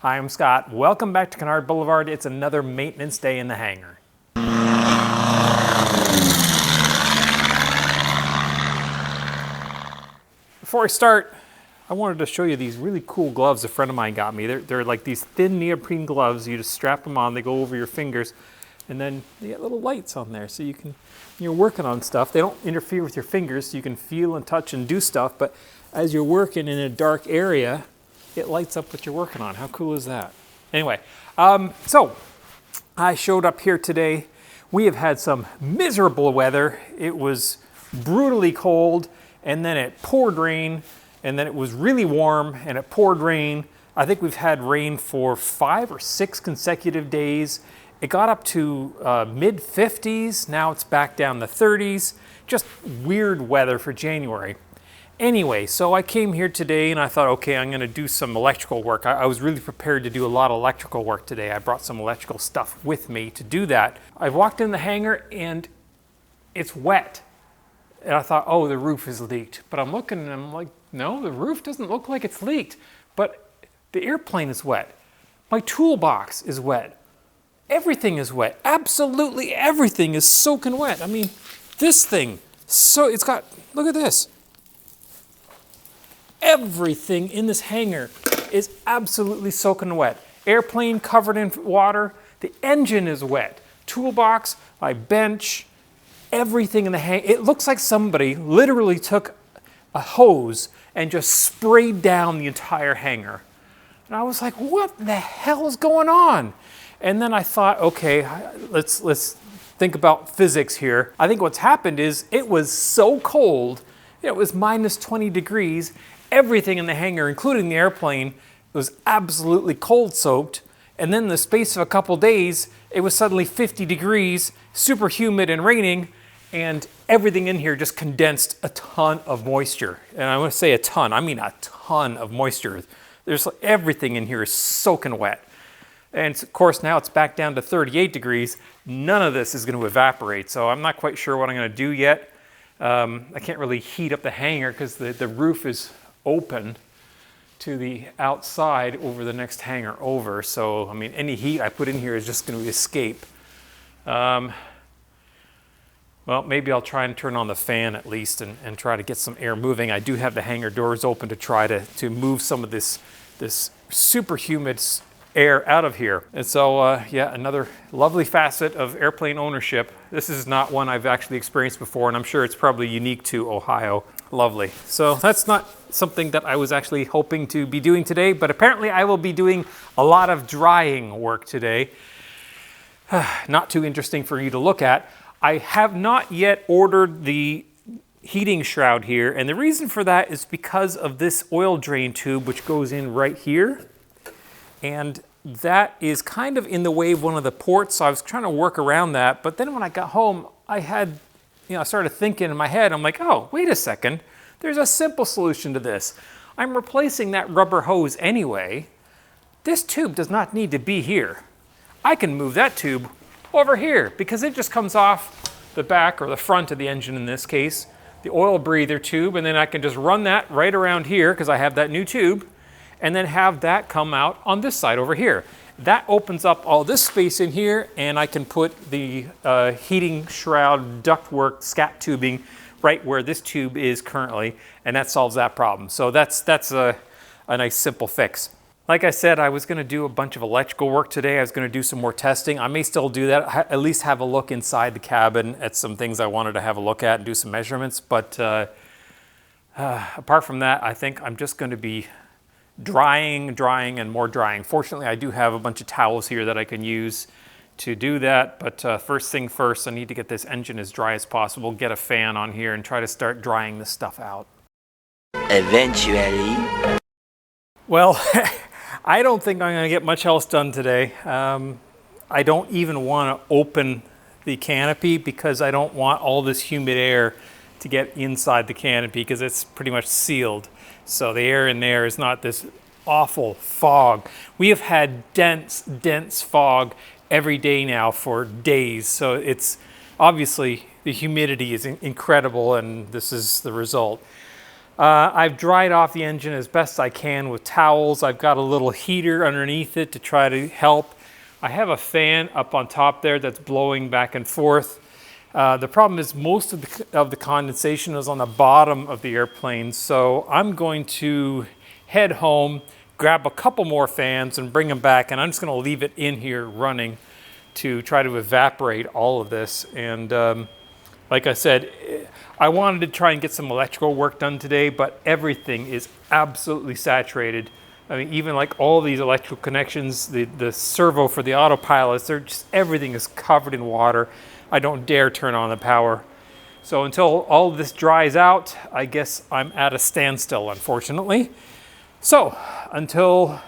Hi, I'm Scott. Welcome back to Kennard Boulevard. It's another maintenance day in the hangar. Before I start, I wanted to show you these really cool gloves a friend of mine got me. They're like these thin neoprene gloves. You just strap them on, they go over your fingers, and then they get little lights on there so you can, when you're working on stuff, they don't interfere with your fingers so you can feel and touch and do stuff, but as you're working in a dark area, it lights up what you're working on. How cool is that? Anyway, so I showed up here today. We have had some miserable weather. It was brutally cold, and then it poured rain, and then it was really warm, and it poured rain. I think we've had rain for 5 or 6 consecutive days. It got up to mid 50s. Now it's back down to 30s. Just weird weather for January. Anyway, so I came here today and I thought, okay, I'm going to do some electrical work. I was really prepared to do a lot of electrical work today. I brought some electrical stuff with me to do that. I walked in the hangar and it's wet. And I thought, oh, the roof is leaked. But I'm looking and I'm like, no, the roof doesn't look like it's leaked. But the airplane is wet. My toolbox is wet. Everything is wet. Absolutely everything is soaking wet. I mean, this thing, so it's got, look at this. Everything in this hangar is absolutely soaking wet. Airplane covered in water. The engine is wet. Toolbox, my bench, everything in the hangar. It looks like somebody literally took a hose and just sprayed down the entire hangar. And I was like, what the hell is going on? And then I thought, okay, let's think about physics here. I think what's happened is it was so cold. It was minus 20 degrees. Everything in the hangar, including the airplane, was absolutely cold soaked. And then in the space of a couple days, it was suddenly 50 degrees, super humid and raining, and everything in here just condensed a ton of moisture. And I want to say a ton, I mean a ton of moisture. There's everything in here is soaking wet. And of course now it's back down to 38 degrees. None of this is going to evaporate, so I'm not quite sure what I'm going to do yet. I can't really heat up the hangar because the roof is open to the outside over the next hangar over. So, I mean, any heat I put in here is just going to escape. Well, maybe I'll try and turn on the fan at least and try to get some air moving. I do have the hangar doors open to try to move some of this super humid air out of here. And so, yeah, another lovely facet of airplane ownership. This is not one I've actually experienced before, and I'm sure it's probably unique to Ohio. Lovely. So that's not something that I was actually hoping to be doing today, but apparently I will be doing a lot of drying work today. Not too interesting for you to look at. I have not yet ordered the heating shroud here, and the reason for that is because of this oil drain tube which goes in right here. And that is kind of in the way of one of the ports, so I was trying to work around that. But then when I got home, I started thinking in my head, I'm like, oh, wait a second. There's a simple solution to this. I'm replacing that rubber hose anyway. This tube does not need to be here. I can move that tube over here because it just comes off the back or the front of the engine in this case, the oil breather tube, and then I can just run that right around here because I have that new tube, and then have that come out on this side over here. That opens up all this space in here, and I can put the heating shroud ductwork scat tubing right where this tube is currently, and that solves that problem. So that's a nice simple fix. Like I said, I was going to do a bunch of electrical work today. I was going to do some more testing. I may still do that, at least have a look inside the cabin at some things I wanted to have a look at and do some measurements. But apart from that, I think I'm just going to be drying, and more drying. Fortunately, I do have a bunch of towels here that I can use to do that, but first thing first, I need to get this engine as dry as possible, get a fan on here, and try to start drying this stuff out. Eventually. Well, I don't think I'm going to get much else done today. I don't even want to open the canopy because I don't want all this humid air to get inside the canopy because it's pretty much sealed. So the air in there is not this awful fog. We have had dense fog every day now for days. So it's obviously the humidity is incredible, and this is the result. I've dried off the engine as best I can with towels. I've got a little heater underneath it to try to help. I have a fan up on top there that's blowing back and forth. The problem is most of the condensation is on the bottom of the airplane, so I'm going to head home, grab a couple more fans and bring them back, and I'm just going to leave it in here running to try to evaporate all of this. And like I said, I wanted to try and get some electrical work done today, but everything is absolutely saturated. I mean, even like all these electrical connections, the servo for the autopilots, everything is covered in water. I don't dare turn on the power. So until all of this dries out, I guess I'm at a standstill, unfortunately. So until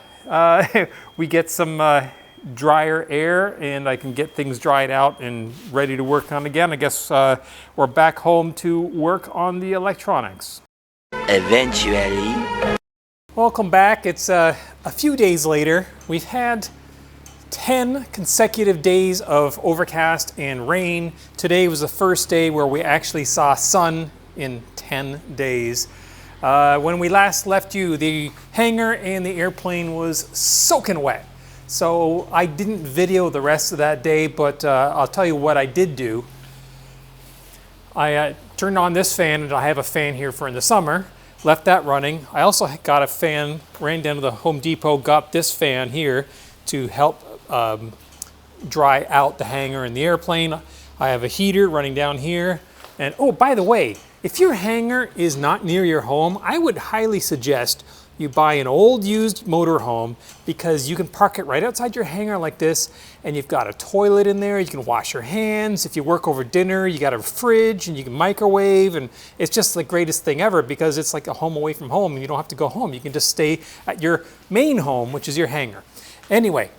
we get some drier air and I can get things dried out and ready to work on again, I guess we're back home to work on the electronics. Eventually. Welcome back. It's a few days later. We've had 10 consecutive days of overcast and rain. Today was the first day where we actually saw sun in 10 days. When we last left you, the hangar and the airplane was soaking wet. So I didn't video the rest of that day, but I'll tell you what I did do. I turned on this fan, and I have a fan here for in the summer, left that running. I also got a fan, ran down to the Home Depot, got this fan here to help dry out the hangar and the airplane. I have a heater running down here. And oh, by the way, if your hangar is not near your home, I would highly suggest you buy an old used motorhome, because you can park it right outside your hangar like this, and you've got a toilet in there, you can wash your hands. If you work over dinner, you got a fridge and you can microwave, and it's just the greatest thing ever because it's like a home away from home and you don't have to go home. You can just stay at your main home, which is your hangar. Anyway,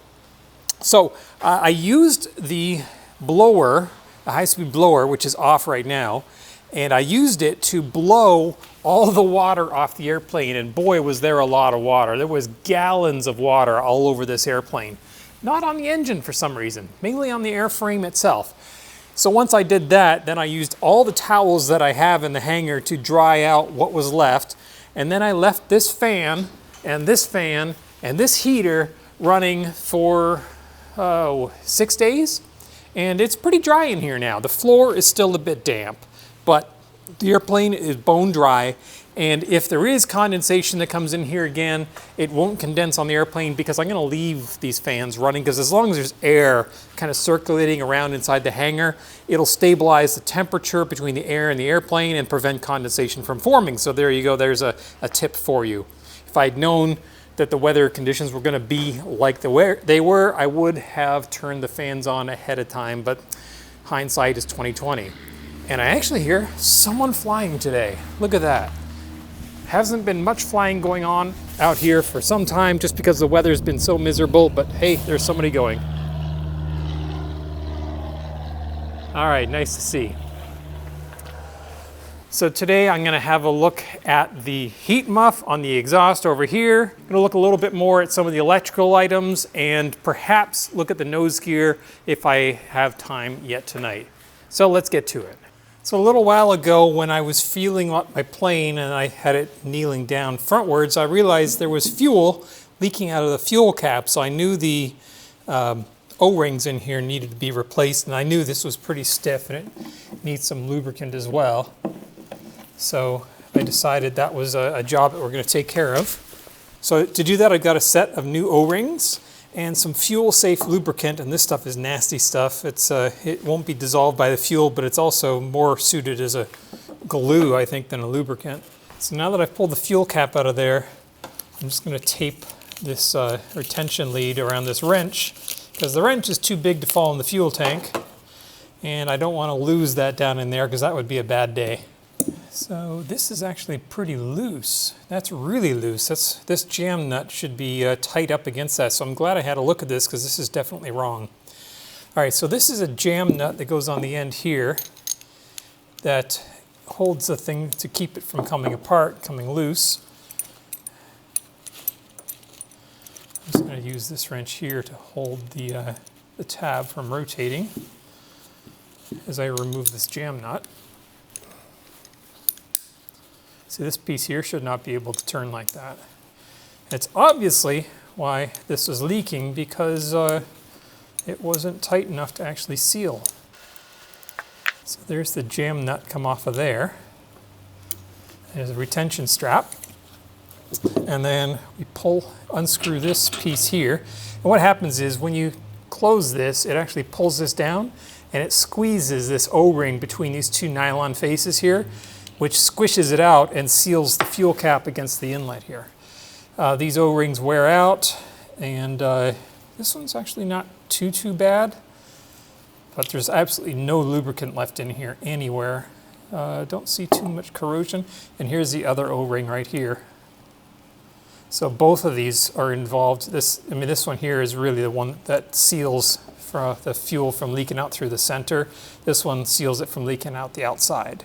so I used the blower, a high-speed blower, which is off right now, and I used it to blow all the water off the airplane, and boy, was there a lot of water. There was gallons of water all over this airplane. Not on the engine for some reason, mainly on the airframe itself. So once I did that, then I used all the towels that I have in the hangar to dry out what was left, and then I left this fan and this heater running for 6 days, and it's pretty dry in here now. The floor is still a bit damp, but the airplane is bone dry, and if there is condensation that comes in here again, it won't condense on the airplane because I'm going to leave these fans running, because as long as there's air kind of circulating around inside the hangar, it'll stabilize the temperature between the air and the airplane and prevent condensation from forming. So there you go, there's a tip for you. If I'd known that the weather conditions were going to be like they were, I would have turned the fans on ahead of time, but hindsight is 20/20. And I actually hear someone flying today. Look at that. Hasn't been much flying going on out here for some time just because the weather's been so miserable, but hey, there's somebody going. All right, nice to see. So today I'm gonna have a look at the heat muff on the exhaust over here. I'm gonna look a little bit more at some of the electrical items and perhaps look at the nose gear if I have time yet tonight. So let's get to it. So a little while ago when I was feeling up my plane and I had it kneeling down frontwards, I realized there was fuel leaking out of the fuel cap. So I knew the O-rings in here needed to be replaced, and I knew this was pretty stiff and it needs some lubricant as well. So I decided that was a job that we're going to take care of. So to do that, I've got a set of new O-rings and some fuel-safe lubricant, and this stuff is nasty stuff. It won't be dissolved by the fuel, but it's also more suited as a glue, I think, than a lubricant. So now that I've pulled the fuel cap out of there, I'm just going to tape this retention lead around this wrench, because the wrench is too big to fall in the fuel tank, and I don't want to lose that down in there because that would be a bad day. So this is actually pretty loose. That's really loose. This jam nut should be tight up against that. So I'm glad I had a look at this because this is definitely wrong. All right, so this is a jam nut that goes on the end here that holds the thing to keep it from coming apart, coming loose. I'm just going to use this wrench here to hold the tab from rotating as I remove this jam nut. See, this piece here should not be able to turn like that. It's obviously why this was leaking, because it wasn't tight enough to actually seal. So there's the jam nut come off of there. There's a retention strap. And then we unscrew this piece here. And what happens is when you close this, it actually pulls this down and it squeezes this O-ring between these two nylon faces here, which squishes it out and seals the fuel cap against the inlet here. These O-rings wear out, and this one's actually not too bad, but there's absolutely no lubricant left in here anywhere. Don't see too much corrosion. And here's the other O-ring right here. So both of these are involved. This one here is really the one that seals for the fuel from leaking out through the center. This one seals it from leaking out the outside.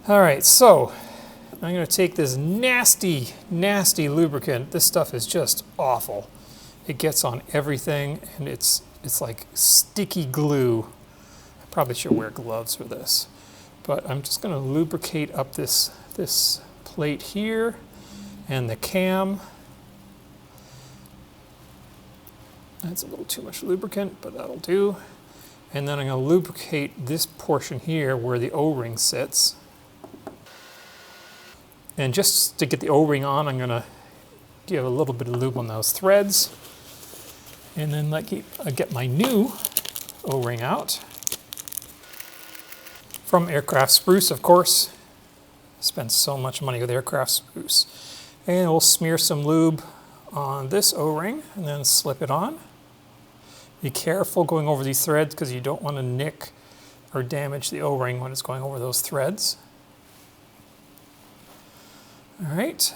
All right, so I'm going to take this nasty lubricant. This stuff is just awful. It gets on everything, and it's like sticky glue. I probably should wear gloves for this. But I'm just going to lubricate up this plate here and the cam. That's a little too much lubricant, but that'll do. And then I'm going to lubricate this portion here where the O-ring sits. And just to get the O-ring on, I'm going to give a little bit of lube on those threads. And then get my new O-ring out. From Aircraft Spruce, of course. Spent so much money with Aircraft Spruce. And we'll smear some lube on this O-ring and then slip it on. Be careful going over these threads because you don't want to nick or damage the O-ring when it's going over those threads. All right,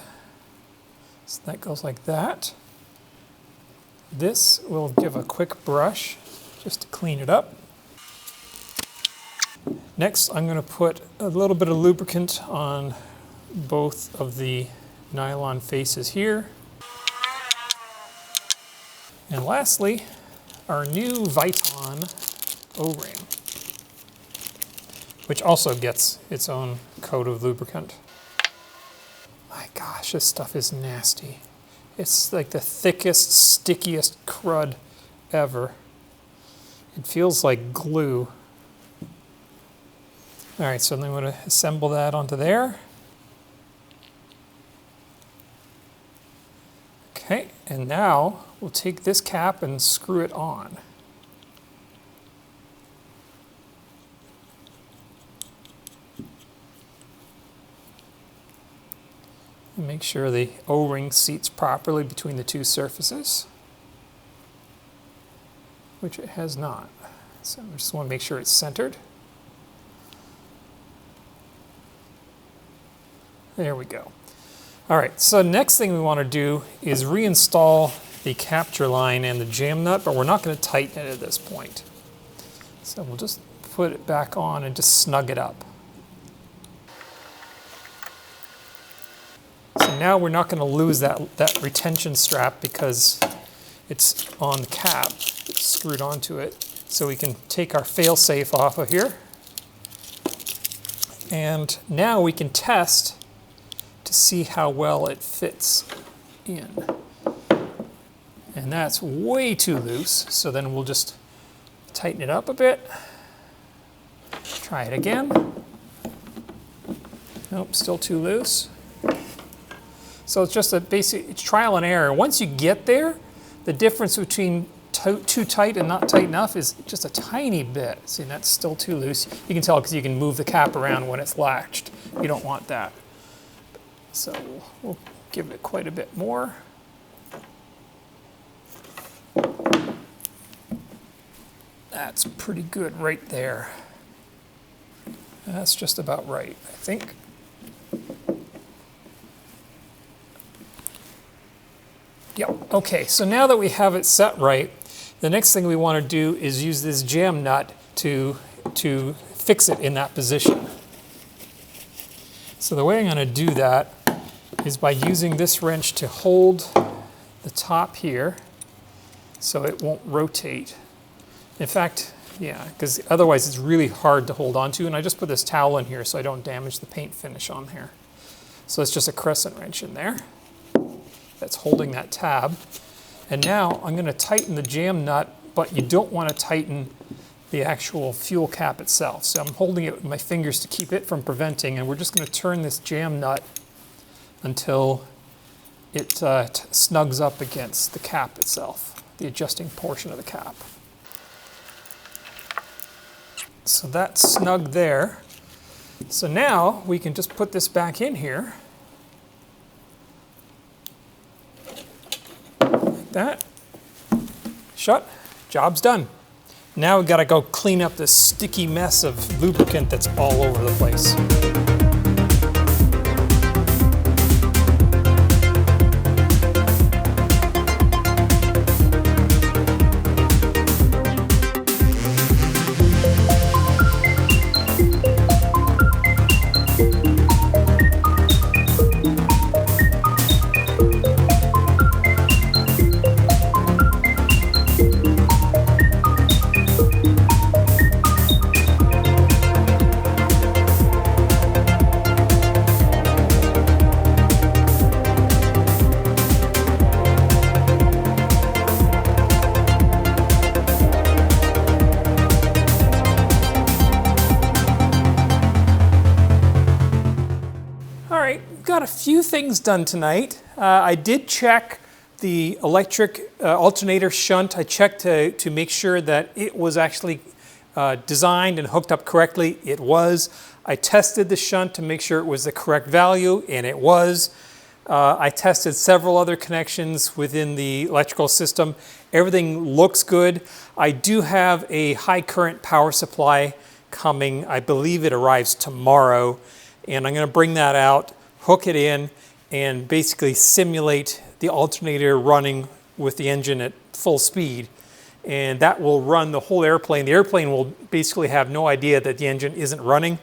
so that goes like that. This will give a quick brush just to clean it up. Next, I'm going to put a little bit of lubricant on both of the nylon faces here. And lastly, our new Viton O-ring, which also gets its own coat of lubricant. My gosh, this stuff is nasty. It's like the thickest, stickiest crud ever. It feels like glue. All right, so then I'm going to assemble that onto there. Okay, and now we'll take this cap and screw it on. And make sure the O-ring seats properly between the two surfaces, which it has not. So I just want to make sure it's centered. There we go. All right, so next thing we want to do is reinstall the capture line and the jam nut, but we're not going to tighten it at this point. So we'll just put it back on and just snug it up. So now we're not going to lose that retention strap because it's on the cap, it's screwed onto it. So we can take our fail-safe off of here. And now we can test to see how well it fits in. And that's way too loose, so then we'll just tighten it up a bit. Try it again. Nope, still too loose. So it's just a basic, it's trial and error. Once you get there, the difference between too tight and not tight enough is just a tiny bit. See, that's still too loose. You can tell because you can move the cap around when it's latched. You don't want that. So we'll give it quite a bit more. That's pretty good right there. That's just about right, I think. Yep, okay, so now that we have it set right, the next thing we want to do is use this jam nut to fix it in that position. So the way I'm going to do that is by using this wrench to hold the top here so it won't rotate. In fact, yeah, because otherwise it's really hard to hold on to, and I just put this towel in here so I don't damage the paint finish on here. So it's just a crescent wrench in there that's holding that tab. And now I'm going to tighten the jam nut, but you don't want to tighten the actual fuel cap itself. So I'm holding it with my fingers to keep it from preventing, and we're just going to turn this jam nut until it snugs up against the cap itself, the adjusting portion of the cap. So that's snug there. So now we can just put this back in here. Like that. Shut. Job's done. Now we've got to go clean up this sticky mess of lubricant that's all over the place. Got a few things done tonight. I did check the electric alternator shunt. I checked to make sure that it was actually designed and hooked up correctly. It was. I tested the shunt to make sure it was the correct value, and it was. I tested several other connections within the electrical system. Everything looks good. I do have a high current power supply coming. I believe it arrives tomorrow, and I'm going to bring that out, hook it in, and basically simulate the alternator running with the engine at full speed. And that will run the whole airplane. The airplane will basically have no idea that the engine isn't running.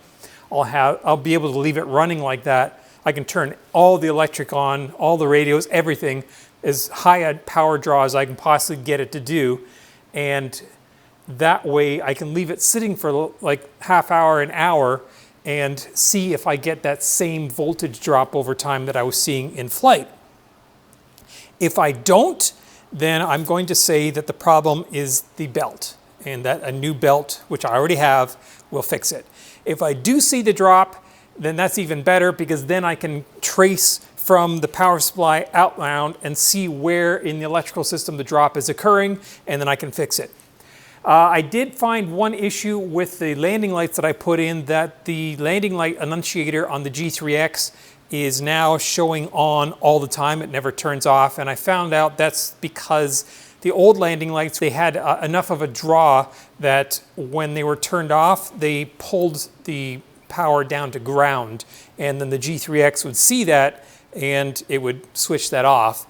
I'll be able to leave it running like that. I can turn all the electric on, all the radios, everything, as high a power draw as I can possibly get it to do. And that way I can leave it sitting for like half hour, an hour, and see if I get that same voltage drop over time that I was seeing in flight. If I don't, then I'm going to say that the problem is the belt, and that a new belt, which I already have, will fix it. If I do see the drop, then that's even better, because then I can trace from the power supply outbound and see where in the electrical system the drop is occurring, and then I can fix it. I did find one issue with the landing lights that I put in, that the landing light annunciator on the G3X is now showing on all the time. It never turns off, and I found out that's because the old landing lights, they had enough of a draw that when they were turned off, they pulled the power down to ground, and then the G3X would see that and it would switch that off.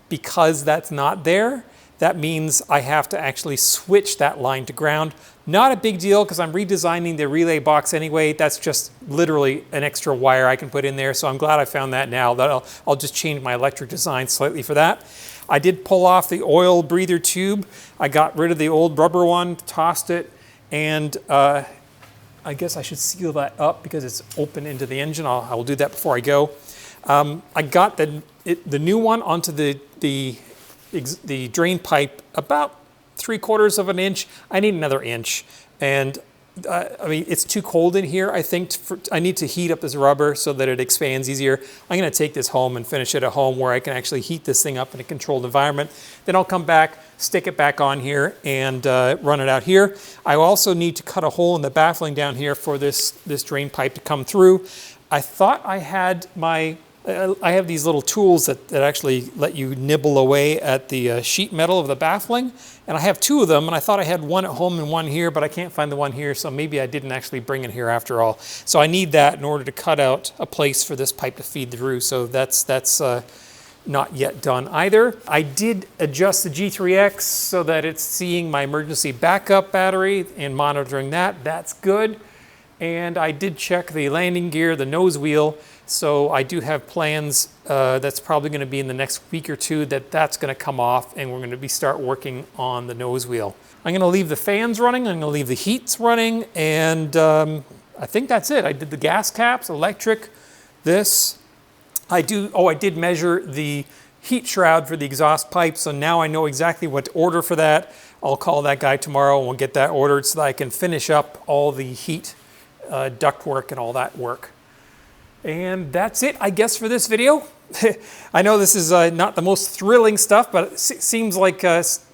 Because that's not there, that means I have to actually switch that line to ground. Not a big deal, because I'm redesigning the relay box anyway. That's just literally an extra wire I can put in there. So I'm glad I found that now. I'll just change my electric design slightly for that. I did pull off the oil breather tube. I got rid of the old rubber one, tossed it, and I guess I should seal that up because it's open into the engine. I will do that before I go. I got the new one onto the drain pipe about 3/4 of an inch. I need another inch, and I mean, it's too cold in here. I think I need to heat up this rubber so that it expands easier. I'm going to take this home and finish it at home where I can actually heat this thing up in a controlled environment. Then I'll come back, stick it back on here, and run it out here. I also need to cut a hole in the baffling down here for this drain pipe to come through. I thought I had I have these little tools that actually let you nibble away at the sheet metal of the baffling, and I have two of them, and I thought I had one at home and one here, but I can't find the one here, so maybe I didn't actually bring it here after all. So I need that in order to cut out a place for this pipe to feed through, so that's not yet done either. I did adjust the G3X so that it's seeing my emergency backup battery and monitoring that. That's good. And I did check the landing gear, the nose wheel. So I do have plans that's probably going to be in the next week or two that's going to come off, and we're going to start working on the nose wheel. I'm going to leave the fans running. I'm going to leave the heats running, and I think that's it. I did the gas caps, electric, this. I did measure the heat shroud for the exhaust pipe, so now I know exactly what to order for that. I'll call that guy tomorrow and we'll get that ordered so that I can finish up all the heat duct work and all that work. And that's it, I guess, for this video. I know this is not the most thrilling stuff, but it seems like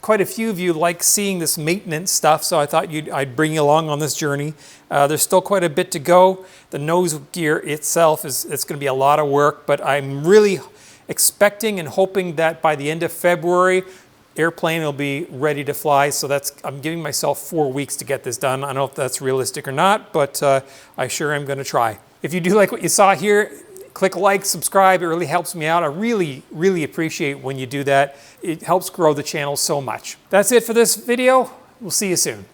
quite a few of you like seeing this maintenance stuff, so I thought I'd bring you along on this journey. There's still quite a bit to go. The nose gear itself it's going to be a lot of work, but I'm really expecting and hoping that by the end of February, airplane will be ready to fly. So I'm giving myself 4 weeks to get this done. I don't know if that's realistic or not, but I sure am going to try. If you do like what you saw here, click like, subscribe. It really helps me out. I really, really appreciate when you do that. It helps grow the channel so much. That's it for this video. We'll see you soon.